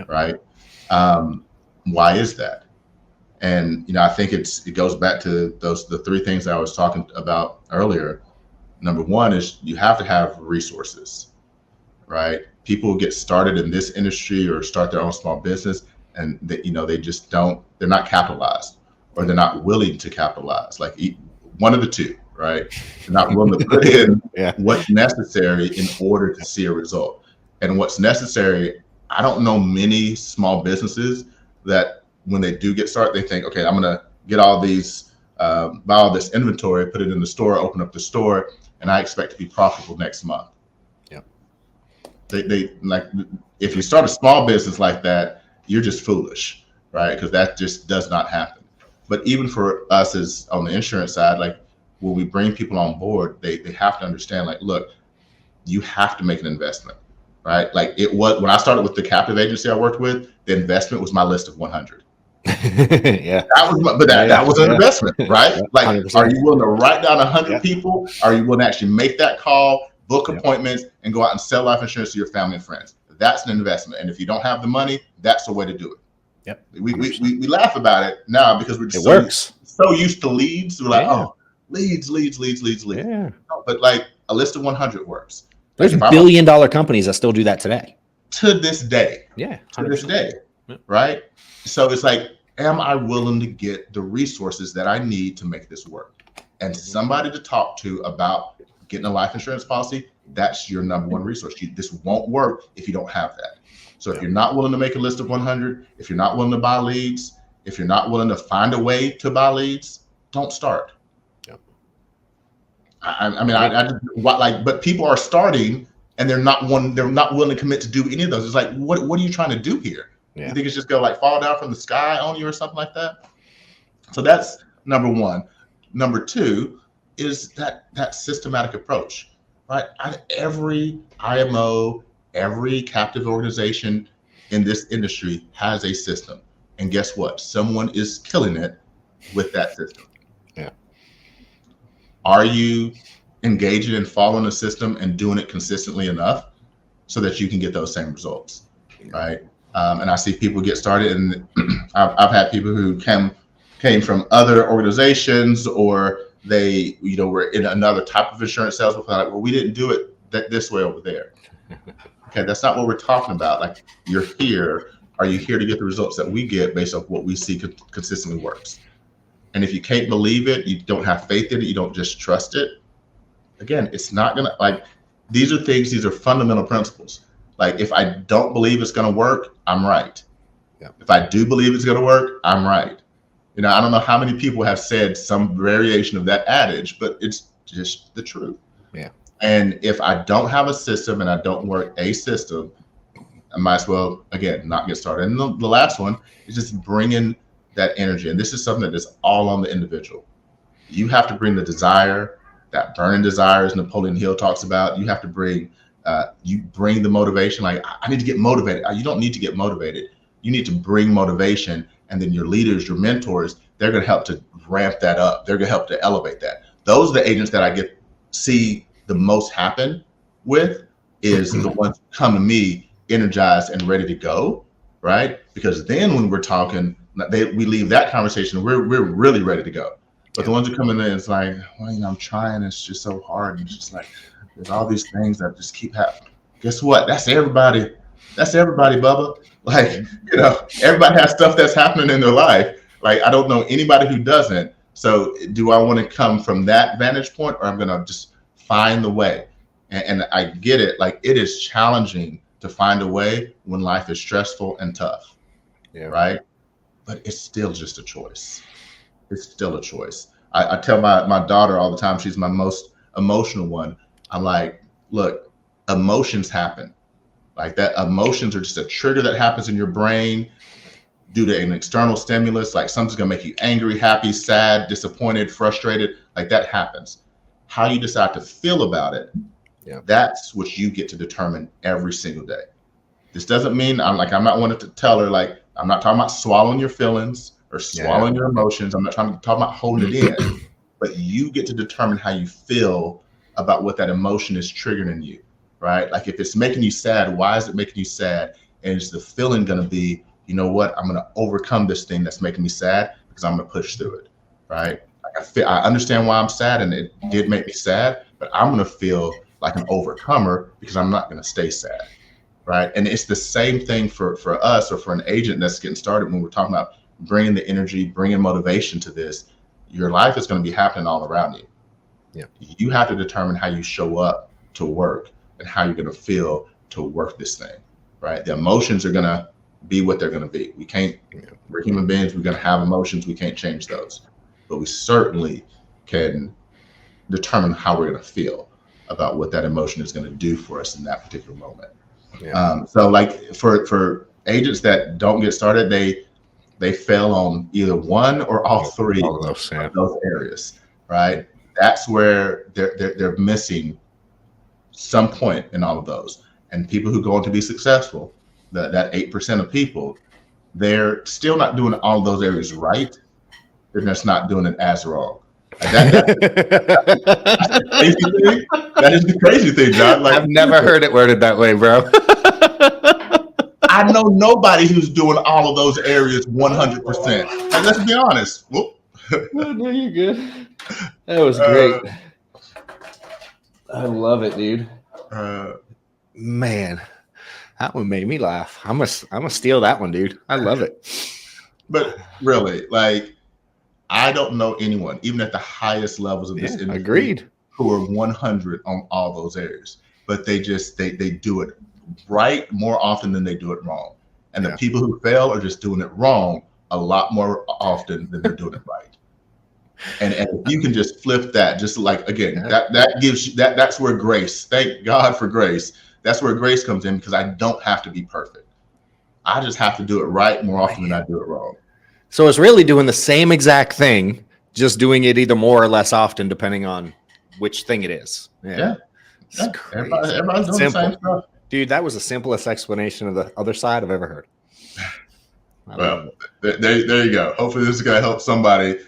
right? Why is that? And, you know, I think it goes back to the 3 things I was talking about earlier. Number 1 is you have to have resources, right? People get started in this industry or start their own small business, and they, you know, they're not capitalized, or they're not willing to capitalize. Like one of the 2, right? They're not willing to put in what's necessary in order to see a result. And what's necessary, I don't know many small businesses that when they do get started, they think, okay, I'm going to get all these, buy all this inventory, put it in the store, open up the store, and I expect to be profitable next month. Yeah. They like, if you start a small business like that, you're just foolish, right? Because that just does not happen. But even for us as on the insurance side, like when we bring people on board, they have to understand, like, look, you have to make an investment, right? Like it was when I started with the captive agency I worked with, the investment was my list of 100. Yeah, that was an investment, right? Like, 100%. Are you willing to write down 100 people? Are you willing to actually make that call, book appointments, and go out and sell life insurance to your family and friends? That's an investment. And if you don't have the money, that's the way to do it. Yep. We laugh about it now because we're just so used to leads. We're like, oh, leads. Yeah. But like a list of 100 works. There's billion-dollar companies that still do that today. To this day. Yeah. 100%. To this day. right? So it's like, am I willing to get the resources that I need to make this work? And somebody to talk to about getting a life insurance policy, that's your number one resource. This won't work if you don't have that. So if you're not willing to make a list of 100, if you're not willing to buy leads, if you're not willing to find a way to buy leads, don't start. Yep. But people are starting and they're not willing to commit to do any of those. It's like, what are you trying to do here? Yeah. You think it's just gonna like fall down from the sky on you or something like that? So that's number one. Number two is that systematic approach, right? Every IMO, every captive organization in this industry has a system. And guess what? Someone is killing it with that system. Yeah. Are you engaging and following the system and doing it consistently enough so that you can get those same results, right? And I see people get started, and I've had people who came from other organizations, or they, were in another type of insurance sales before. Like, well, we didn't do it this way over there. Okay, that's not what we're talking about. Like, you're here. Are you here to get the results that we get based off what we see consistently works? And if you can't believe it, you don't have faith in it, you don't just trust it. Again, it's not gonna, like, these are fundamental principles. Like, if I don't believe it's gonna work, I'm right. Yeah. If I do believe it's gonna work, I'm right. I don't know how many people have said some variation of that adage, but it's just the truth. Yeah. And if I don't have a system and I don't work a system, I might as well, again, not get started. And the last one is just bringing that energy. And this is something that is all on the individual. You have to bring the desire, that burning desire, as Napoleon Hill talks about. You have to bring the motivation. Like, I need to get motivated. You don't need to get motivated. You need to bring motivation, and then your leaders, your mentors, they're going to help to ramp that up. They're going to help to elevate that. Those are the agents that I see the most happen with, is the ones who come to me energized and ready to go, right? Because then when we're talking, we leave that conversation, we're really ready to go. But the ones who come in there, it's like, well, I'm trying, it's just so hard. And it's just like, there's all these things that just keep happening. Guess what? That's everybody, Bubba. Like, everybody has stuff that's happening in their life. Like, I don't know anybody who doesn't. So do I want to come from that vantage point, or I'm going to just find the way? And I get it. Like, it is challenging to find a way when life is stressful and tough. Yeah. Right. But it's still just a choice. It's still a choice. I tell my daughter all the time, she's my most emotional one. I'm like, look, emotions happen. Like, that emotions are just a trigger that happens in your brain due to an external stimulus. Like, something's gonna make you angry, happy, sad, disappointed, frustrated. Like, that happens. How you decide to feel about it, that's what you get to determine every single day. This doesn't mean I'm not wanting to tell her, like, I'm not talking about swallowing your feelings or swallowing your emotions. I'm not trying to talk about holding it in, but you get to determine how you feel about what that emotion is triggering in you, right? Like, if it's making you sad, why is it making you sad? And is the feeling going to be, you know what, I'm going to overcome this thing that's making me sad because I'm going to push through it, right? Like, I understand why I'm sad, and it did make me sad, but I'm going to feel like an overcomer because I'm not going to stay sad, right? And it's the same thing for us, or for an agent that's getting started. When we're talking about bringing the energy, bringing motivation to this, your life is going to be happening all around you. Yeah. You have to determine how you show up to work and how you're going to feel to work this thing, right? The emotions are going to be what they're going to be. We're human beings. We're going to have emotions. We can't change those, but we certainly can determine how we're going to feel about what that emotion is going to do for us in that particular moment. Yeah. So, like, for agents that don't get started, they fail on either one or all three of those areas, right? That's where they're missing some point in all of those. And people who go on to be successful, that 8% of people, they're still not doing all of those areas right. They're just not doing it as wrong. That's the crazy thing. That is the crazy thing, John. Like, I've never heard it worded that way, bro. I know nobody who's doing all of those areas 100%. And let's be honest. Whoop. No, you're good. That was great. I love it, dude. Man, That one made me laugh. I'm gonna steal that one, dude. I love it. But really, like, I don't know anyone, even at the highest levels of this industry, agreed, who are 100 on all those areas. But they do it right more often than they do it wrong. And the people who fail are just doing it wrong a lot more often than they're doing it right. And if you can just flip that, just like, again, that gives you that's where grace, thank God for grace. That's where grace comes in, because I don't have to be perfect. I just have to do it right more often than I do it wrong. So it's really doing the same exact thing, just doing it either more or less often, depending on which thing it is. Yeah. Everybody's doing Simple. the same stuff. Dude, that was the simplest explanation of the other side I've ever heard. Well, there you go. Hopefully this is going to help somebody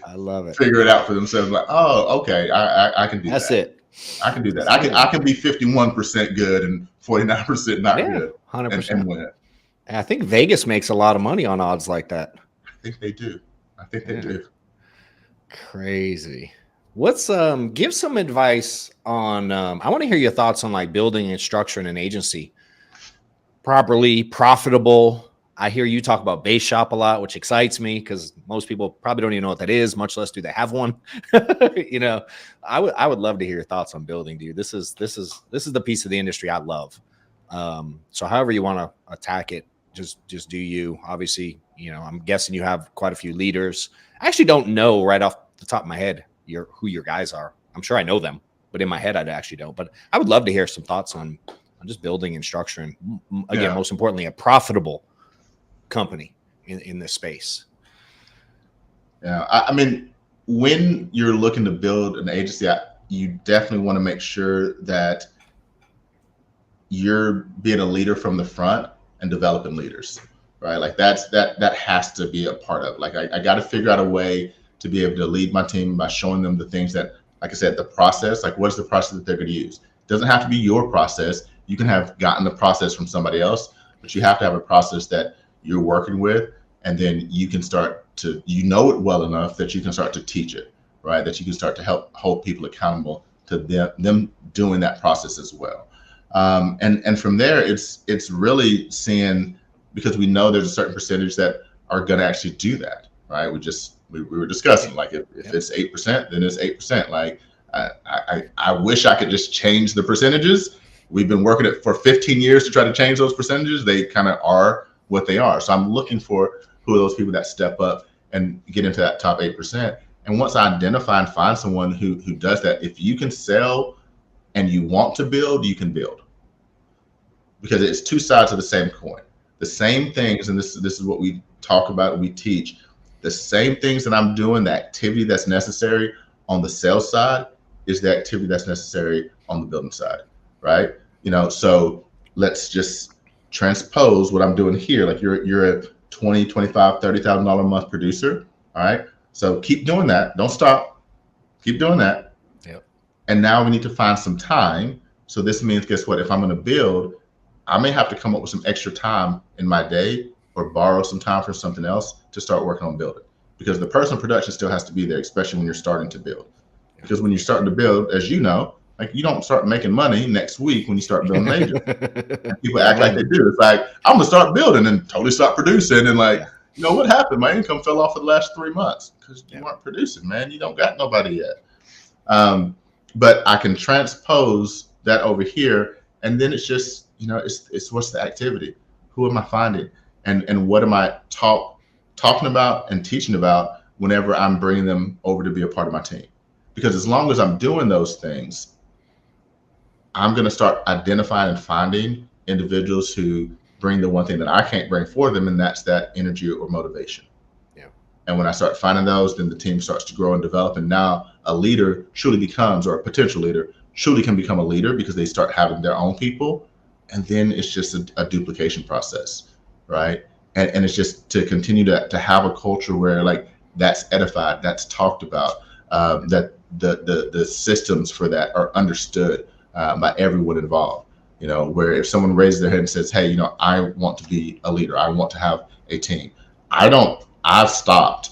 figure it out for themselves. Like, oh, okay, I can do that. That's it. I can do that. I can be 51% good and 49% not good. 100%. And win. I think Vegas makes a lot of money on odds like that. I think they do. Crazy. What's give some advice on I want to hear your thoughts on like building and structuring an agency properly, profitable. I hear you talk about base shop a lot, which excites me because most people probably don't even know what that is, much less do they have one. You know, I would love to hear your thoughts on building, dude. This is the piece of the industry I love. So however you want to attack it, just do you. Obviously, you know, I'm guessing you have quite a few leaders. I actually don't know right off the top of my head who your guys are. I'm sure I know them, but in my head I actually don't. But I would love to hear some thoughts on just building and structuring. Again, most importantly, a profitable company in this space. Yeah, I mean, when you're looking to build an agency, you definitely want to make sure that you're being a leader from the front and developing leaders, right? Like that has to be a part of. Like I got to figure out a way to be able to lead my team by showing them the things that, like I said, the process. Like, what is the process that they're going to use? It doesn't have to be your process. You can have gotten the process from somebody else, but you have to have a process that you're working with, and then you can start to, you know it well enough that you can start to teach it, right? That you can start to help hold people accountable to them doing that process as well. And from there, it's really seeing, because we know there's a certain percentage that are going to actually do that, right? We were discussing, like, if it's 8%, then it's 8%. Like, I wish I could just change the percentages. We've been working it for 15 years to try to change those percentages. They kind of are what they are. So I'm looking for who are those people that step up and get into that top 8%. And once I identify and find someone who does that, if you can sell and you want to build, you can build. Because it's two sides of the same coin. The same things, and this is what we talk about, we teach, the same things that I'm doing, the activity that's necessary on the sales side is the activity that's necessary on the building side, right? You know, so let's just transpose what I'm doing here. Like, you're a $20,000, $25,000, $30,000 a month producer, all right? So keep doing that. Don't stop. Keep doing that. Yep. And now we need to find some time. So this means, guess what? If I'm going to build, I may have to come up with some extra time in my day or borrow some time from something else to start working on building, because the personal production still has to be there, especially when you're starting to build. Because when you're starting to build, as you know, like, you don't start making money next week when you start building major. And people act like they do. It's like, I'm gonna start building and totally stop producing, and like, you know what happened? My income fell off for the last 3 months because you weren't producing, man. You don't got nobody yet. But I can transpose that over here, and then it's just, you know, it's what's the activity? Who am I finding? And what am I talking about and teaching about whenever I'm bringing them over to be a part of my team? Because as long as I'm doing those things, I'm going to start identifying and finding individuals who bring the one thing that I can't bring for them, and that's that energy or motivation. Yeah. And when I start finding those, then the team starts to grow and develop. And now a leader truly becomes, or a potential leader truly can become a leader, because they start having their own people. And then it's just a duplication process, right? And it's just to continue to have a culture where, like, that's edified, that's talked about, that the systems for that are understood by everyone involved. You know, where if someone raises their hand and says, hey, you know, I want to be a leader, I want to have a team. I've stopped,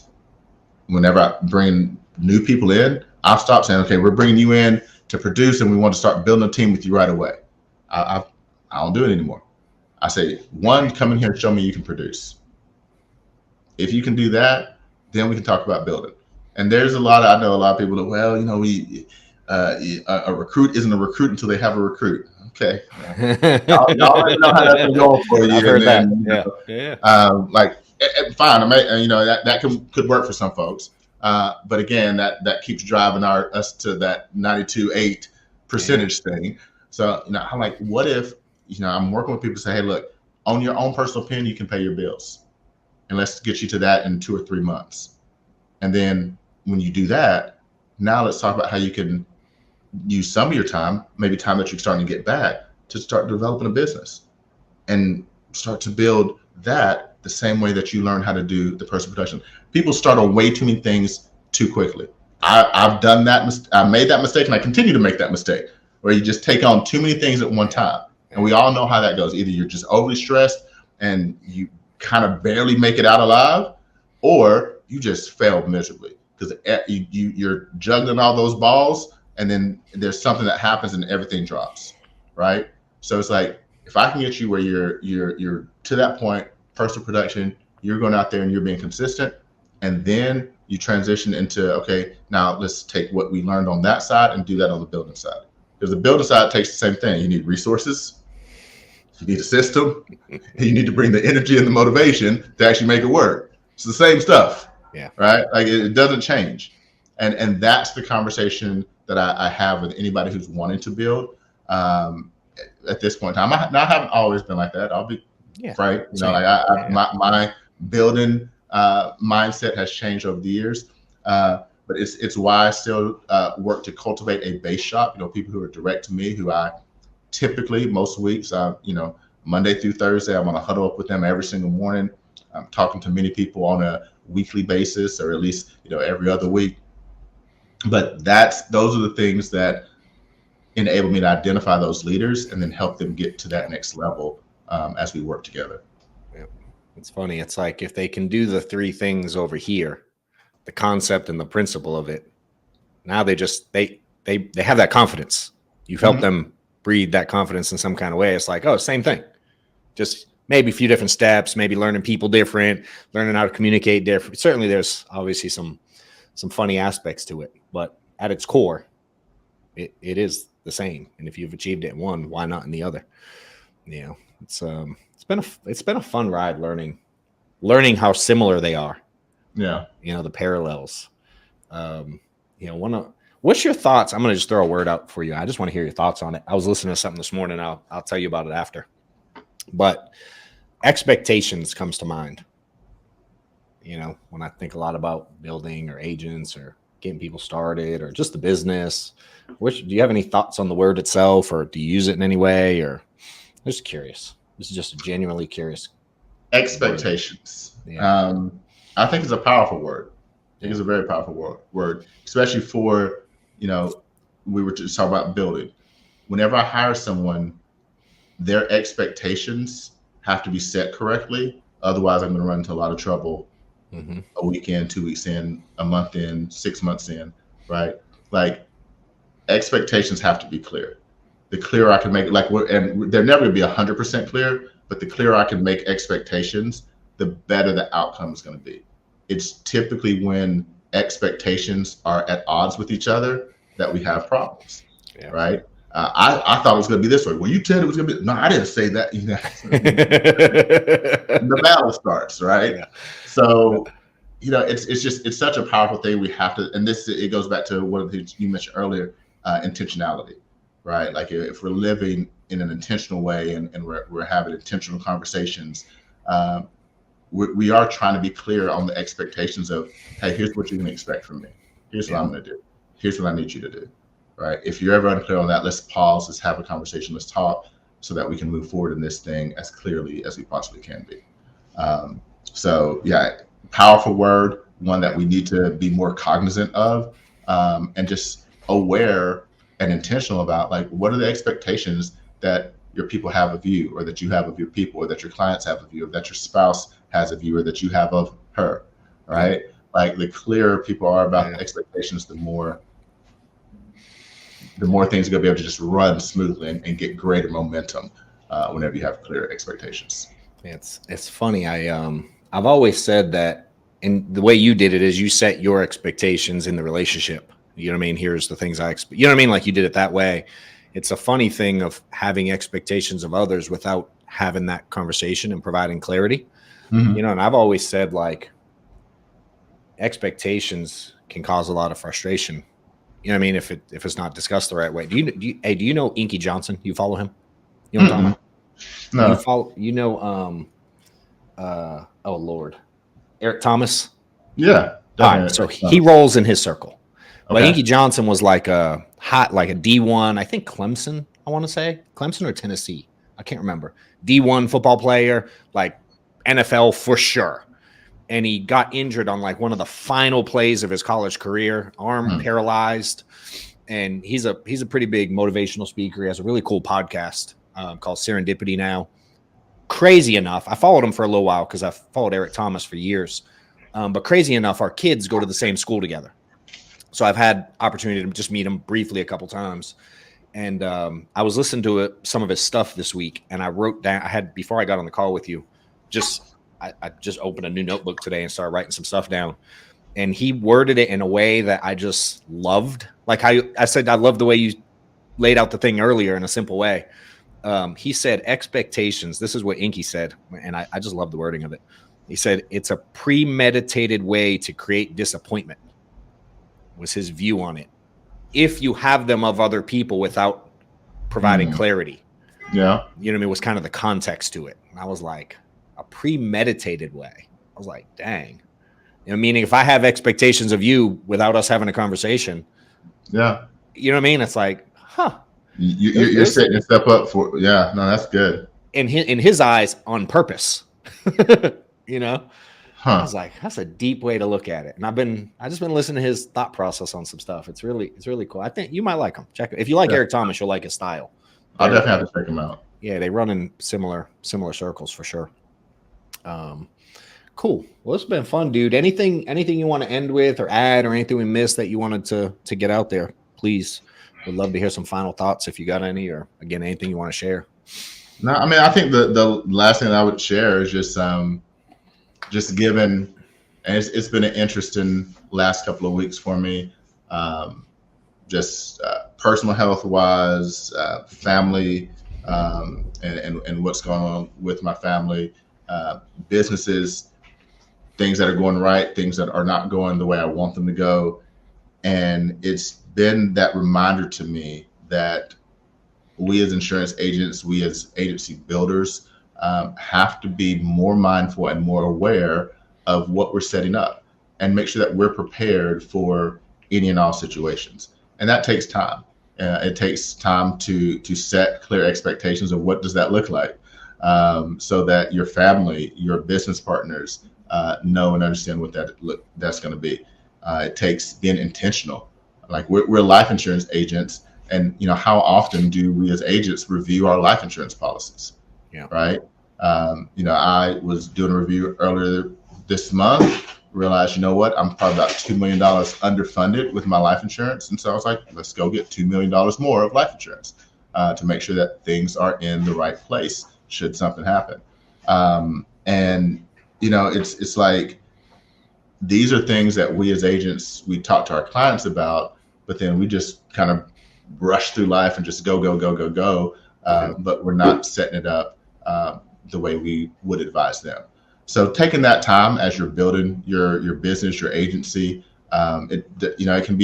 whenever I bring new people in, I've stopped saying, okay, we're bringing you in to produce and we want to start building a team with you right away. I don't do it anymore. I say, one, come in here and show me you can produce. If you can do that, then we can talk about building. And there's I know a lot of people that, well, a recruit isn't a recruit until they have a recruit. Okay. Y'all let me know how that's been going for you. I've heard that. Fine. That could work for some folks. But again, that keeps driving us to that 92.8 percentage thing. So, I'm like, what if, I'm working with people to say, hey, look, on your own personal pen, you can pay your bills. And let's get you to that in 2 or 3 months. And then when you do that, now let's talk about how you can use some of your time, maybe time that you're starting to get back, to start developing a business and start to build that the same way that you learn how to do the personal production. People start on way too many things too quickly. I've done that. I made that mistake, and I continue to make that mistake, where you just take on too many things at one time. And we all know how that goes. Either you're just overly stressed and you kind of barely make it out alive, or you just fail miserably because you're juggling all those balls, and then there's something that happens and everything drops, right? So it's like, if I can get you where you're to that point, personal production, you're going out there and you're being consistent, and then you transition into, okay, now let's take what we learned on that side and do that on the building side. Because the building side takes the same thing. You need resources, you need a system, and you need to bring the energy and the motivation to actually make it work. It's the same stuff, right? Like it doesn't change. And that's the conversation that I have with anybody who's wanting to build at this point in time. I haven't always been like that. I'll be frank. My building mindset has changed over the years. But it's why I still work to cultivate a base shop. People who are direct to me, who I typically most weeks, Monday through Thursday, I'm going to huddle up with them every single morning. I'm talking to many people on a weekly basis, or at least every other week. But those are the things that enable me to identify those leaders and then help them get to that next level as we work together. Yeah. It's funny. It's like, if they can do the 3 things over here, the concept and the principle of it, now they have that confidence. You've helped them breed that confidence in some kind of way. It's like, oh, same thing, just maybe a few different steps, maybe learning people different, learning how to communicate different. Certainly there's obviously some funny aspects to it, but at its core, it is the same. And if you've achieved it in one, why not in the other? It's been a fun ride learning how similar they are. Yeah. The parallels. What's your thoughts? I'm going to just throw a word out for you. I just want to hear your thoughts on it. I was listening to something this morning. I'll tell you about it after. But expectations comes to mind. When I think a lot about building or agents or getting people started or just the business, do you have any thoughts on the word itself, or do you use it in any way? Or I'm just curious. This is just genuinely curious. Expectations. Yeah. I think it's a powerful word. I think it's a very powerful word, especially for, we were just talking about building. Whenever I hire someone, their expectations have to be set correctly. Otherwise, I'm going to run into a lot of trouble a week in, 2 weeks in, a month in, 6 months in, right? Like, expectations have to be clear. The clearer I can make it, and they're never going to be 100% clear, but the clearer I can make expectations, the better the outcome is going to be. It's typically when expectations are at odds with each other that we have problems, right? I thought it was going to be this way. Well, you said it was going to be. No, I didn't say that. The battle starts, right? Yeah. So, it's such a powerful thing. We have to, and it goes back to one of the things you mentioned earlier, intentionality, right? Like, if we're living in an intentional way and we're having intentional conversations, we are trying to be clear on the expectations of, hey, here's what you can expect from me. Here's what I'm going to do. Here's what I need you to do, right? If you're ever unclear on that, let's pause, let's have a conversation, let's talk, so that we can move forward in this thing as clearly as we possibly can be. Powerful word, one that we need to be more cognizant of, and just aware and intentional about, like, what are the expectations that your people have of you, or that you have of your people, or that your clients have of you, or that your spouse has of you, or that you have of her, right? Like, the clearer people are about expectations, the more things are going to be able to just run smoothly and get greater momentum. whenever you have clear expectations. It's funny. I've always said that, and the way you did it is you set your expectations in the relationship. You know what I mean? Here's the things I expect. You know what I mean? Like you did it that way. It's a funny thing of having expectations of others without having that conversation and providing clarity. Mm-hmm. You know, and I've always said like expectations can cause a lot of frustration. You know what I mean? If it's not discussed the right way. Do you know Inky Johnson? You follow him? You know what I'm talking about? No. You follow, you know, oh Lord, Eric Thomas. Yeah. All right, so he rolls in his circle. But Okay. Inky Johnson was like a D1, I think Clemson, I want to say. Clemson or Tennessee. I can't remember. D1 football player, like NFL for sure. And he got injured on like one of the final plays of his college career, arm paralyzed. And he's a pretty big motivational speaker. He has a really cool podcast called Serendipity now. Crazy enough, I followed him for a little while because I've followed Eric Thomas for years. But crazy enough, our kids go to the same school together. So I've had opportunity to just meet him briefly a couple times. And I was listening to some of his stuff this week, and I wrote down, before I got on the call with you, I just opened a new notebook today and started writing some stuff down. And he worded it in a way that I just loved. Like I said, I love the way you laid out the thing earlier in a simple way. He said expectations. This is what Inky said, and I just love the wording of it. He said, it's a premeditated way to create disappointment, was his view on it. If you have them of other people without providing clarity. Yeah. You know what I mean? Was kind of the context to it. And I was like, a premeditated way. I was like, dang. You know, meaning if I have expectations of you without us having a conversation. Yeah. You know what I mean? It's like, huh. You're setting a step up for, yeah, no, that's good. In his eyes, on purpose. You know? Huh. I was like, that's a deep way to look at it. And I just been listening to his thought process on some stuff. It's really cool. I think you might like him. Check it. If you like Eric Thomas, you'll like his style. I'll definitely have to check him out. Yeah, they run in similar circles for sure. Cool. Well, it's been fun, dude. Anything you want to end with or add, or anything we missed that you wanted to get out there? Please, would love to hear some final thoughts if you got any, or again, anything you want to share. No, I mean, I think the last thing I would share is just given, and it's been an interesting last couple of weeks for me, personal health wise, family, and what's going on with my family, businesses, things that are going right, things that are not going the way I want them to go. And it's been that reminder to me that we as insurance agents, we as agency builders, have to be more mindful and more aware of what we're setting up, and make sure that we're prepared for any and all situations. And that takes time. It takes time to set clear expectations of what does that look like, so that your family, your business partners know and understand what that's going to be. It takes being intentional. Like we're life insurance agents, and how often do we as agents review our life insurance policies? Yeah. Right. I was doing a review earlier this month, realized, I'm probably about $2 million underfunded with my life insurance. And so I was like, let's go get $2 million more of life insurance to make sure that things are in the right place should something happen. It's like, these are things that we as agents, we talk to our clients about, but then we just kind of brush through life and just go. But we're not setting it up the way we would advise them. So taking that time as you're building your business, your agency, it can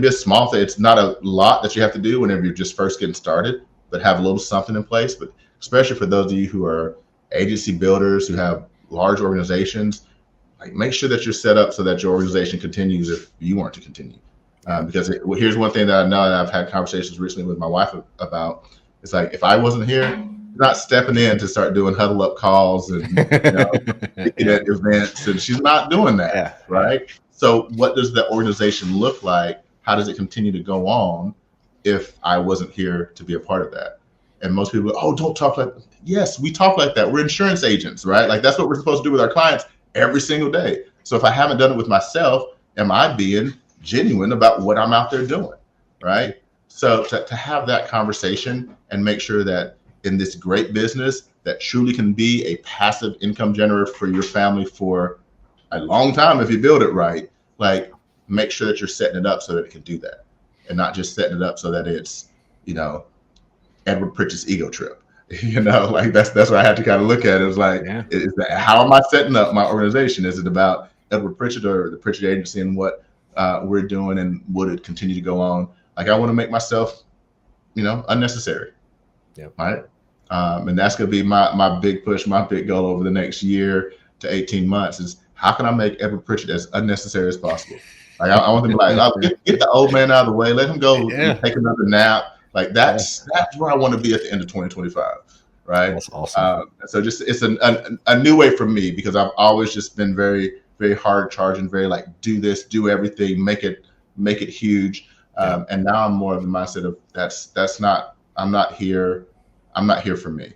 be a small thing. It's not a lot that you have to do whenever you're just first getting started, but have a little something in place. But especially for those of you who are agency builders, who have large organizations, like make sure that you're set up so that your organization continues if you want to continue. Because here's one thing that I know, and I've had conversations recently with my wife about. It's like, if I wasn't here, you're not stepping in to start doing huddle up calls and at events, and she's not doing that, right? So what does the organization look like? How does it continue to go on if I wasn't here to be a part of that? And most people, don't talk like that. Yes, we talk like that. We're insurance agents, right? Like that's what we're supposed to do with our clients every single day. So if I haven't done it with myself, am I being genuine about what I'm out there doing, right? So to have that conversation and make sure that in this great business that truly can be a passive income generator for your family for a long time if you build it right, like make sure that you're setting it up so that it can do that, and not just setting it up so that it's, Edward Pritchett's ego trip. Like that's what I had to kind of look at. It was like, is that, how am I setting up my organization? Is it about Edward Pritchett or the Pritchett Agency and what we're doing, and would it continue to go on? Like, I want to make myself, unnecessary. Right. And that's going to be my big push, my big goal over the next year to 18 months is how can I make Edward Pritchett as unnecessary as possible? Like, I want them to be like, oh, get the old man out of the way. Let him go take another nap. Like that's where I want to be at the end of 2025. Right. That's awesome. So just, it's a new way for me, because I've always just been very, very hard charging, very like, do this, do everything, make it huge. And now I'm more of the mindset of I'm not here for me.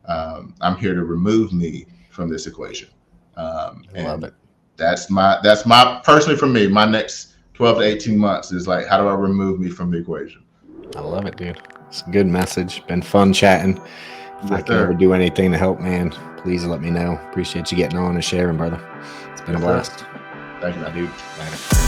I'm here to remove me from this equation. I love it. That's my personally, for me, my next 12 to 18 months is like, how do I remove me from the equation? I love it, dude. It's a good message. Been fun chatting. If I can ever do anything to help, man, please let me know. Appreciate you getting on and sharing, brother. It's been a blast. Thank you, my dude. Later.